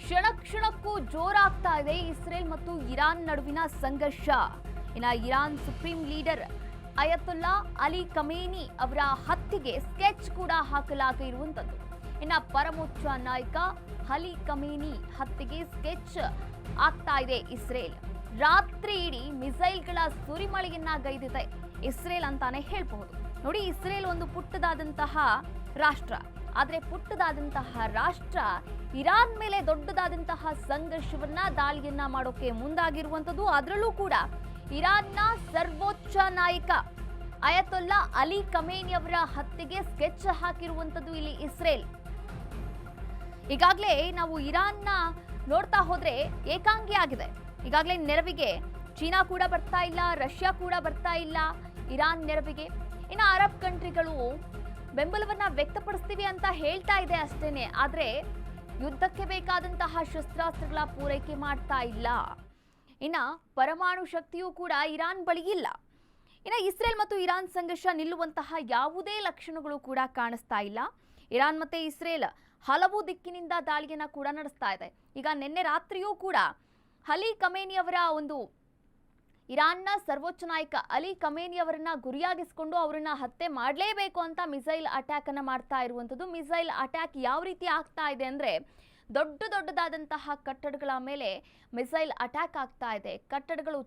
ಕ್ಷಣ ಕ್ಷಣಕ್ಕೂ ಜೋರಾಗ್ತಾ ಇದೆ ಇಸ್ರೇಲ್ ಮತ್ತು ಇರಾನ್ ನಡುವಿನ ಸಂಘರ್ಷ. Iran supreme leader Ayatollah Ali Khamenei ಅವರ ಹತ್ಯೆಗೆ ಸ್ಕೆಚ್ ಕೂಡ ಹಾಕಲಾಗಿರುವಂತದ್ದು. ಪರಮೋಚ್ಚ ನಾಯಕ ಅಲಿ ಖಮೇನಿ ಹತ್ಯೆಗೆ ಸ್ಕೆಚ್ ಆಗ್ತಾ ಇದೆ ಇಸ್ರೇಲ್. ರಾತ್ರಿ ಇಡೀ ಮಿಸೈಲ್ಗಳ ಸುರಿಮಳೆಯನ್ನ ಗೈದಿದೆ ಇಸ್ರೇಲ್ ಅಂತಾನೆ ಹೇಳ್ಬಹುದು. ನೋಡಿ, ಇಸ್ರೇಲ್ ಒಂದು ಪುಟ್ಟದಾದಂತಹ ರಾಷ್ಟ್ರ. ಆದ್ರೆ ಪುಟ್ಟದಾದಂತಹ ರಾಷ್ಟ್ರ ಇರಾನ್ ಮೇಲೆ ದೊಡ್ಡದಾದಂತಹ ಸಂಘರ್ಷವನ್ನ ದಾಳಿಯನ್ನ ಮಾಡೋಕೆ ಮುಂದಾಗಿರುವಂತದ್ದು. ಅದರಲ್ಲೂ ಕೂಡ ಇರಾನ್ನ ಸರ್ವೋಚ್ಚ ನಾಯಕ ಅಯತುಲ್ಲಾ ಅಲಿ ಖಮೇನಿ ಅವರ ಹತ್ಯೆಗೆ ಸ್ಕೆಚ್ ಹಾಕಿರುವಂತದ್ದು ಇಲ್ಲಿ ಇಸ್ರೇಲ್. ಈಗಾಗಲೇ ನಾವು ಇರಾನ್ನ ನೋಡ್ತಾ ಹೋದ್ರೆ ಏಕಾಂಗಿ ಆಗಿದೆ. ಈಗಾಗಲೇ ನೆರವಿಗೆ ಚೀನಾ ಕೂಡ ಬರ್ತಾ ಇಲ್ಲ, ರಷ್ಯಾ ಕೂಡ ಬರ್ತಾ ಇಲ್ಲ ಇರಾನ್ ನೆರವಿಗೆ. ಇನ್ನು ಅರಬ್ ಕಂಟ್ರಿಗಳು ಬೆಂಬಲವನ್ನ ವ್ಯಕ್ತಪಡಿಸ್ತೀವಿ ಅಂತ ಹೇಳ್ತಾ ಇದೆ ಅಷ್ಟೇನೆ, ಆದ್ರೆ ಯುದ್ಧಕ್ಕೆ ಬೇಕಾದಂತಹ ಶಸ್ತ್ರಾಸ್ತ್ರಗಳ ಪೂರೈಕೆ ಮಾಡ್ತಾ ಇಲ್ಲ. ಪರಮಾಣು ಶಕ್ತಿಯೂ ಕೂಡ ಇರಾನ್ ಬಳಿ ಇಲ್ಲ. ಇಸ್ರೇಲ್ ಮತ್ತು ಇರಾನ್ ಸಂಘರ್ಷ ನಿಲ್ಲುವಂತಹ ಯಾವುದೇ ಲಕ್ಷಣಗಳು ಕೂಡ ಕಾಣಿಸ್ತಾ ಇಲ್ಲ. ಇರಾನ್ ಮತ್ತೆ ಇಸ್ರೇಲ್ ಹಲವು ದಿಕ್ಕಿನಿಂದ ದಾಳಿಯನ್ನ ಕೂಡ ನಡೆಸ್ತಾ ಇದೆ. ಈಗ ನಿನ್ನೆ ರಾತ್ರಿಯೂ ಕೂಡ ಅಲಿ ಖಮೇನಿ ಅವರ ಇರಾನ್ನ ಸರ್ವೋಚ್ಚ ನಾಯಕ ಅಲಿ ಖಮೇನಿ ಅವರನ್ನ ಗುರಿಯಾಗಿಸಿಕೊಂಡು ಅವರನ್ನ ಹತ್ಯೆ ಮಾಡಲೇಬೇಕು ಅಂತ ಮಿಸೈಲ್ ಅಟ್ಯಾಕ್ ಅನ್ನ ಮಾಡ್ತಾ ಇರುವಂತದ್ದು. ಮಿಸೈಲ್ ಅಟ್ಯಾಕ್ ಯಾವ ರೀತಿ ಆಗ್ತಾ ಇದೆ ಅಂದ್ರೆ, ದೊಡ್ಡದಾದಂತಹ ಕಟ್ಟಡಗಳ ಮೇಲೆ ಮಿಸೈಲ್ ಅಟ್ಯಾಕ್ ಆಗ್ತಾ ಇದೆ. ಕಟ್ಟಡಗಳು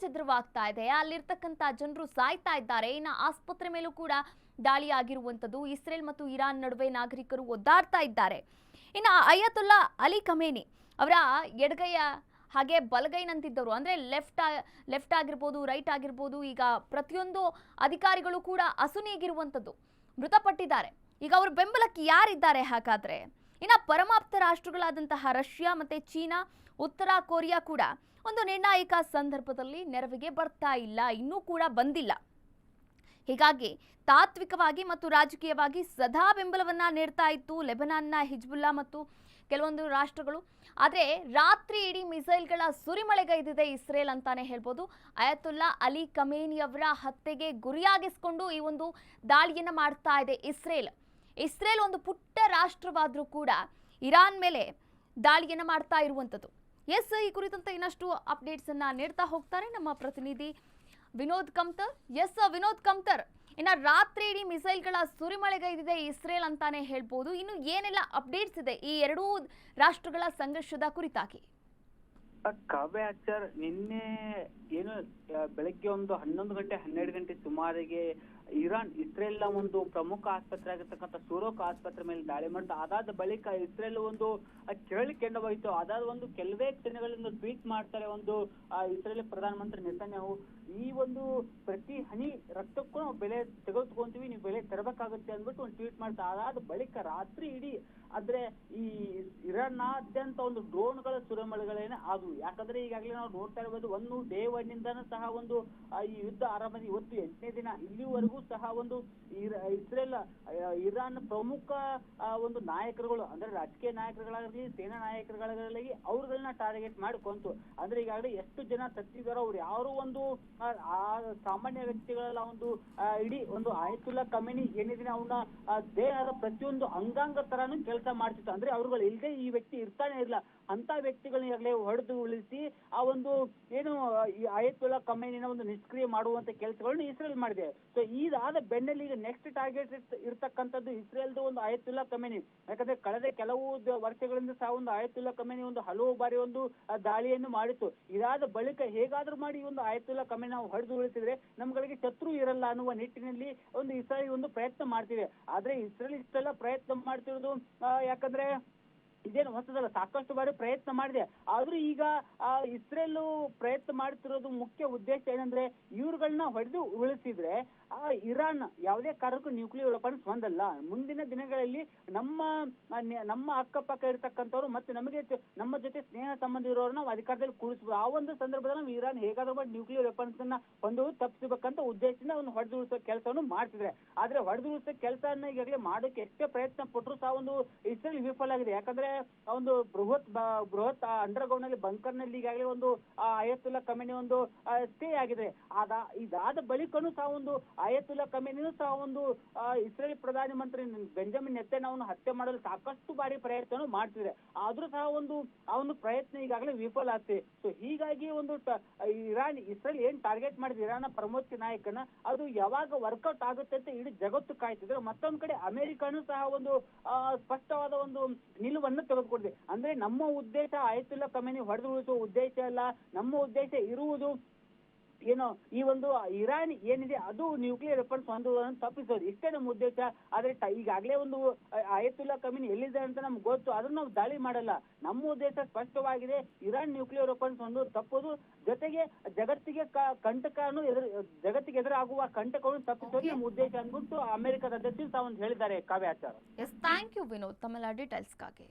ಛಿದ್ರವಾಗ್ತಾ ಇದೆ. ಅಲ್ಲಿರ್ತಕ್ಕಂಥ ಜನರು ಸಾಯ್ತಾ ಇದ್ದಾರೆ. ಆಸ್ಪತ್ರೆ ಮೇಲೂ ಕೂಡ ದಾಳಿ ಆಗಿರುವಂತದ್ದು. ಇಸ್ರೇಲ್ ಮತ್ತು ಇರಾನ್ ನಡುವೆ ನಾಗರಿಕರು ಒದ್ದಾಡ್ತಾ ಇದ್ದಾರೆ. ಅಯತುಲ್ಲಾ ಅಲಿ ಖಮೇನಿ ಅವರ ಎಡಗೈಯ ಹಾಗೆ ಬಲಗೈನಂತಿದ್ದವರು, ಅಂದ್ರೆ ಲೆಫ್ಟ್ ಆಗಿರ್ಬೋದು, ರೈಟ್ ಆಗಿರ್ಬೋದು, ಈಗ ಪ್ರತಿಯೊಂದು ಅಧಿಕಾರಿಗಳು ಕೂಡ ಅಸುನೀಗಿರುವಂಥದ್ದು, ಮೃತಪಟ್ಟಿದ್ದಾರೆ. ಈಗ ಅವ್ರ ಬೆಂಬಲಕ್ಕೆ ಯಾರಿದ್ದಾರೆ ಹಾಗಾದ್ರೆ? ಪರಮಾಪ್ತ ರಾಷ್ಟ್ರಗಳಾದಂತಹ ರಷ್ಯಾ ಮತ್ತೆ ಚೀನಾ, ಉತ್ತರ ಕೊರಿಯಾ ಕೂಡ ಒಂದು ನಿರ್ಣಾಯಕ ಸಂದರ್ಭದಲ್ಲಿ ನೆರವಿಗೆ ಬರ್ತಾ ಇಲ್ಲ, ಇನ್ನೂ ಕೂಡ ಬಂದಿಲ್ಲ. ಹೀಗಾಗಿ ತಾತ್ವಿಕವಾಗಿ ಮತ್ತು ರಾಜಕೀಯವಾಗಿ ಸದಾ ಬೆಂಬಲವನ್ನ ನೀಡ್ತಾ ಇತ್ತು ಲೆಬನಾನ್ನ ಹಿಜ್ಬುಲ್ಲಾ ಮತ್ತು ಕೆಲವೊಂದು ರಾಷ್ಟ್ರಗಳು. ಆದರೆ ರಾತ್ರಿ ಇಡೀ ಮಿಸೈಲ್ಗಳ ಸುರಿಮಳೆಗೈದಿದೆ ಇಸ್ರೇಲ್ ಅಂತಾನೆ ಹೇಳ್ಬೋದು. ಅಯತುಲ್ಲಾ ಅಲಿ ಖಮೇನಿ ಅವರ ಹತ್ಯೆಗೆ ಗುರಿಯಾಗಿಸಿಕೊಂಡು ಈ ಒಂದು ದಾಳಿಯನ್ನ ಮಾಡ್ತಾ ಇದೆ ಇಸ್ರೇಲ್ ಒಂದು ಪುಟ್ಟ ರಾಷ್ಟ್ರವಾದ್ರೂ ಕೂಡ ಇರಾನ್ ಮೇಲೆ ದಾಳಿಯನ್ನ ಮಾಡ್ತಾ ಇರುವಂತದ್ದು. ಈ ಕುರಿತಂತೆ ಇನ್ನಷ್ಟು ಅಪ್ಡೇಟ್ಸ್ ಅನ್ನ ನೀಡ್ತಾ ಹೋಗ್ತಾರೆ ನಮ್ಮ ಪ್ರತಿನಿಧಿ ವಿನೋದ್ ಕಮ್ತರ್. ವಿನೋದ್ ಕಮ್ತರ್, ರಾತ್ರಿ ಇಡೀ ಮಿಸೈಲ್ಗಳ ಸುರಿಮಳೆಗೈದಿದೆ ಇಸ್ರೇಲ್ ಅಂತಾನೆ ಹೇಳ್ಬೋದು. ಇನ್ನು ಏನೆಲ್ಲ ಅಪ್ಡೇಟ್ಸ್ ಇದೆ ಈ ಎರಡೂ ರಾಷ್ಟ್ರಗಳ ಸಂಘರ್ಷದ ಕುರಿತಾಗಿ? ಕಾವ್ಯ ಆಚಾರ್, ನಿನ್ನೆ ಏನು ಬೆಳಗ್ಗೆ ಒಂದು 11 ಗಂಟೆ 12 ಗಂಟೆ ಸುಮಾರಿಗೆ ಇಸ್ರೇಲ್ ನ ಒಂದು ಪ್ರಮುಖ ಆಸ್ಪತ್ರೆ ಆಗಿರ್ತಕ್ಕಂಥ ಸೂರೋಕ್ ಆಸ್ಪತ್ರೆ ಮೇಲೆ ದಾಳಿ ಮಾಡಿತು. ಅದಾದ ಬಳಿಕ ಇಸ್ರೇಲ್ ಒಂದು ಕೆರಳಿ ಕೆಂಡವಾಯಿತು. ಅದಾದ ಒಂದು ಕೆಲವೇ ಕ್ಷಣಗಳಿಂದ ಟ್ವೀಟ್ ಮಾಡ್ತಾರೆ ಇಸ್ರೇಲ್ ಪ್ರಧಾನಮಂತ್ರಿ ನೆತನ್ಯಾಹು, ಈ ಒಂದು ಪ್ರತಿ ಹನಿ ರಕ್ತಕ್ಕೂ ನಾವು ಬೆಲೆ ತೆಗೆದುಕೊಂತೀವಿ, ನೀವು ಬೆಲೆ ತರಬೇಕಾಗುತ್ತೆ ಅಂದ್ಬಿಟ್ಟು ಒಂದು ಟ್ವೀಟ್ ಮಾಡ್ತಾರೆ. ಅದಾದ ಬಳಿಕ ರಾತ್ರಿ ಇಡೀ ಆದ್ರೆ ಈ ಇರಾನ್ನಾದ್ಯಂತ ಒಂದು ಡ್ರೋನ್ಗಳ ಸುರಿಮಳೆಗಳೇನೆ ಆದವು. ಯಾಕಂದ್ರೆ ಈಗಾಗಲೇ ನಾವು ನೋಡ್ತಾ ಇರ್ಬೋದು, ಡೇ 1 ನಿಂದನೂ ಸಹ ಈ ಯುದ್ಧ ಆರಂಭ, ಇವತ್ತು 8ನೇ ದಿನ, ಇಲ್ಲಿವರೆಗೂ ಸಹ ಇಸ್ರೇಲ್ ಇರಾನ್ ಪ್ರಮುಖ ಒಂದು ನಾಯಕರುಗಳು, ಅಂದ್ರೆ ರಾಜಕೀಯ ನಾಯಕರುಗಳಾಗಲಿ ಸೇನಾ ನಾಯಕರುಗಳಾಗಲಿ ಅವ್ರಗಳನ್ನ ಟಾರ್ಗೆಟ್ ಮಾಡಿಕೊಂತು. ಅಂದ್ರೆ ಈಗಾಗಲೇ ಎಷ್ಟು ಜನ ಸತ್ತಿದಾರೋ ಅವ್ರು ಯಾರು ಸಾಮಾನ್ಯ ವ್ಯಕ್ತಿಗಳೆಲ್ಲ ಇಡೀ ಅಯತುಲ್ಲಾ ಖಮೇನಿ ಏನಿದಿನ ಅವನ ದೇಹದ ಪ್ರತಿಯೊಂದು ಅಂಗಾಂಗ ತರಾನು ಕೆಲಸ ಮಾಡ್ತಿತ್ತು. ಅಂದ್ರೆ ಅವ್ರುಗಳು ಇಲ್ಲದೆ ಈ ವ್ಯಕ್ತಿ ಇರ್ತಾನೆ ಇರಲಿಲ್ಲ. ಅಂತ ವ್ಯಕ್ತಿಗಳನ್ನ ಈಗಾಗಲೇ ಹೊಡೆದು ಉಳಿಸಿ ಏನು ಈ ಅಯತುಲ್ಲಾ ಖಮೇನಿನ ನಿಷ್ಕ್ರಿಯ ಮಾಡುವಂತ ಕೆಲಸಗಳನ್ನು ಇಸ್ರೇಲ್ ಮಾಡಿದೆ. ಸೊ ಇದಾದ ಬೆನ್ನಲ್ಲಿ ಈಗ ನೆಕ್ಸ್ಟ್ ಟಾರ್ಗೆಟ್ ಇರ್ತಕ್ಕಂಥದ್ದು ಇಸ್ರೇಲ್ದು ಅಯತುಲ್ಲಾ ಖಮೇನಿ. ಯಾಕಂದ್ರೆ ಕಳೆದ ಕೆಲವು ವರ್ಷಗಳಿಂದ ಸಹ ಅಯತುಲ್ಲಾ ಖಮೇನಿ ಹಲವು ಬಾರಿ ದಾಳಿಯನ್ನು ಮಾಡಿತ್ತು. ಇದಾದ ಬಳಿಕ ಹೇಗಾದ್ರೂ ಮಾಡಿ ಅಯತುಲ್ಲಾ ಖಮೇನಿ ನಾವು ಹೊಡೆದು ಉಳಿಸಿದ್ರೆ ನಮ್ಗಳಿಗೆ ಶತ್ರು ಇರಲ್ಲ ಅನ್ನುವ ನಿಟ್ಟಿನಲ್ಲಿ ಇಸ್ರೇಲ್ ಪ್ರಯತ್ನ ಮಾಡ್ತಿದೆ. ಆದ್ರೆ ಇಸ್ರೇಲ್ ಇಷ್ಟೆಲ್ಲ ಪ್ರಯತ್ನ ಮಾಡ್ತಿರೋದು ಯಾಕಂದ್ರೆ ಇದೇನು ಹೊಸದಲ್ಲ, ಸಾಕಷ್ಟು ಬಾರಿ ಪ್ರಯತ್ನ ಮಾಡಿದೆ. ಆದ್ರೂ ಈಗ ಇಸ್ರೇಲ್ ಪ್ರಯತ್ನ ಮಾಡ್ತಿರೋದು ಮುಖ್ಯ ಉದ್ದೇಶ ಏನಂದ್ರೆ, ಇವ್ರುಗಳನ್ನ ಹೊಡೆದು ಉಳಿಸಿದ್ರೆ ಇರಾನ್ ಯಾವುದೇ ಕಾರಣಕ್ಕೂ ನ್ಯೂಕ್ಲಿಯರ್ ವೆಪನ್ಸ್ ಹೊಂದಲ್ಲ. ಮುಂದಿನ ದಿನಗಳಲ್ಲಿ ನಮ್ಮ ಅಕ್ಕಪಕ್ಕ ಇರತಕ್ಕಂಥವ್ರು ಮತ್ತೆ ನಮ್ಮ ಜೊತೆ ಸ್ನೇಹ ಸಂಬಂಧ ಇರೋರು ನಾವು ಅಧಿಕಾರದಲ್ಲಿ ಕೂರಿಸಬಹುದು. ಆ ಒಂದು ಸಂದರ್ಭದಲ್ಲಿ ನಾವು ಇರಾನ್ ಹೇಗಾದ್ರೂ ಮಾಡಿ ನ್ಯೂಕ್ಲಿಯರ್ ವೆಪನ್ಸ್ ಅನ್ನ ತಪ್ಪಿಸಬೇಕಂತ ಉದ್ದೇಶದಿಂದ ಹೊಡೆದು ಉಳಿಸೋ ಕೆಲಸವನ್ನು ಮಾಡ್ತಿದ್ರೆ. ಆದ್ರೆ ಹೊಡೆದುರುಳಿಸೋ ಕೆಲಸನ ಈಗಾಗಲೇ ಮಾಡೋಕೆ ಎಷ್ಟೇ ಪ್ರಯತ್ನ ಪಟ್ಟರು ಸಹ ಒಂದು ಇಸ್ರೇಲ್ ವಿಫಲ ಆಗಿದೆ. ಯಾಕಂದ್ರೆ ಒಂದು ಬೃಹತ್ ಅಂಡರ್ಗ್ರೌಂಡ್ ನಲ್ಲಿ ಬಂಕರ್ ನಲ್ಲಿ ಈಗಾಗಲೇ ಒಂದು ಅಯತುಲ್ಲಾ ಖಮೇನಿ ಒಂದು ಸ್ಟೇ ಆಗಿದೆ. ಇದಾದ ಬಳಿಕನೂ ಸಹ ಒಂದು ಅಯತುಲ್ಲಾ ಖಮೇನಿನೂ ಸಹ ಒಂದು ಇಸ್ರೇಲ್ ಪ್ರಧಾನಿ ಮಂತ್ರಿ ಬೆಂಜಮಿನ್ ನೆತನ್ಯಾಹುವನ್ನು ಹತ್ಯೆ ಮಾಡಲು ಸಾಕಷ್ಟು ಬಾರಿ ಪ್ರಯತ್ನ ಮಾಡ್ತಿದೆ. ಆದ್ರೂ ಸಹ ಆ ಒಂದು ಪ್ರಯತ್ನ ಈಗಾಗಲೇ ವಿಫಲ ಆಗ್ತಿದೆ. ಸೊ ಹೀಗಾಗಿ ಒಂದು ಇಸ್ರೇಲ್ ಏನ್ ಟಾರ್ಗೆಟ್ ಮಾಡಿದ ಇರಾನ್ನ ಪ್ರಮುಖ ನಾಯಕನ ಅದು ಯಾವಾಗ ವರ್ಕೌಟ್ ಆಗುತ್ತೆ ಅಂತ ಇಡೀ ಜಗತ್ತು ಕಾಯ್ತಿದ್ರೆ, ಮತ್ತೊಂದ್ ಕಡೆ ಅಮೆರಿಕನೂ ಸಹ ಒಂದು ಸ್ಪಷ್ಟವಾದ ಒಂದು ನಿಲುವನ್ನು ತೆಗೆದುಕೊಂಡಿದೆ. ಅಂದ್ರೆ ನಮ್ಮ ಉದ್ದೇಶ ಅಯತುಲ್ಲಾ ಖಮೇನಿ ಹೊಡೆದು ಉಳಿಸುವ ಉದ್ದೇಶ ಅಲ್ಲ, ನಮ್ಮ ಉದ್ದೇಶ ಇರುವುದು ಏನೋ ಈ ಒಂದು ಇರಾನ್ ಏನಿದೆ ಅದು ನ್ಯೂಕ್ಲಿಯರ್ ವೆಪನ್ಸ್ ಹೊಂದುವುದನ್ನು ತಪ್ಪಿಸೋದು, ಇಷ್ಟೇ ನಮ್ಮ ಉದ್ದೇಶ. ಆದ್ರೆ ಈಗಾಗಲೇ ಒಂದು ಅಯತುಲ್ಲಾ ಖಮೇನಿ ಎಲ್ಲಿದೆ ಅಂತ ನಮ್ಗೆ ಗೊತ್ತು, ಅದನ್ನ ನಾವು ದಾಳಿ ಮಾಡಲ್ಲ. ನಮ್ಮ ಉದ್ದೇಶ ಸ್ಪಷ್ಟವಾಗಿದೆ, ಇರಾನ್ ನ್ಯೂಕ್ಲಿಯರ್ ವೆಪನ್ಸ್ ಹೊಂದುವುದು ತಪ್ಪೋದು, ಜೊತೆಗೆ ಜಗತ್ತಿಗೆ ಎದುರಾಗುವ ಕಂಟಕವನ್ನು ತಪ್ಪಿಸೋದು ನಮ್ಮ ಉದ್ದೇಶ ಅಂದ್ಬಿಟ್ಟು ಅಮೆರಿಕದ ಅಧ್ಯಕ್ಷರು ತಾವು ಹೇಳಿದ್ದಾರೆ. ಕಾವ್ಯಾಚಾರ. ಎಸ್, ಥ್ಯಾಂಕ್ ಯು ವಿನೋದ್ ತಮ್ಮೆಲ್ಲ ಡೀಟೇಲ್ಸ್ಗಾಗಿ.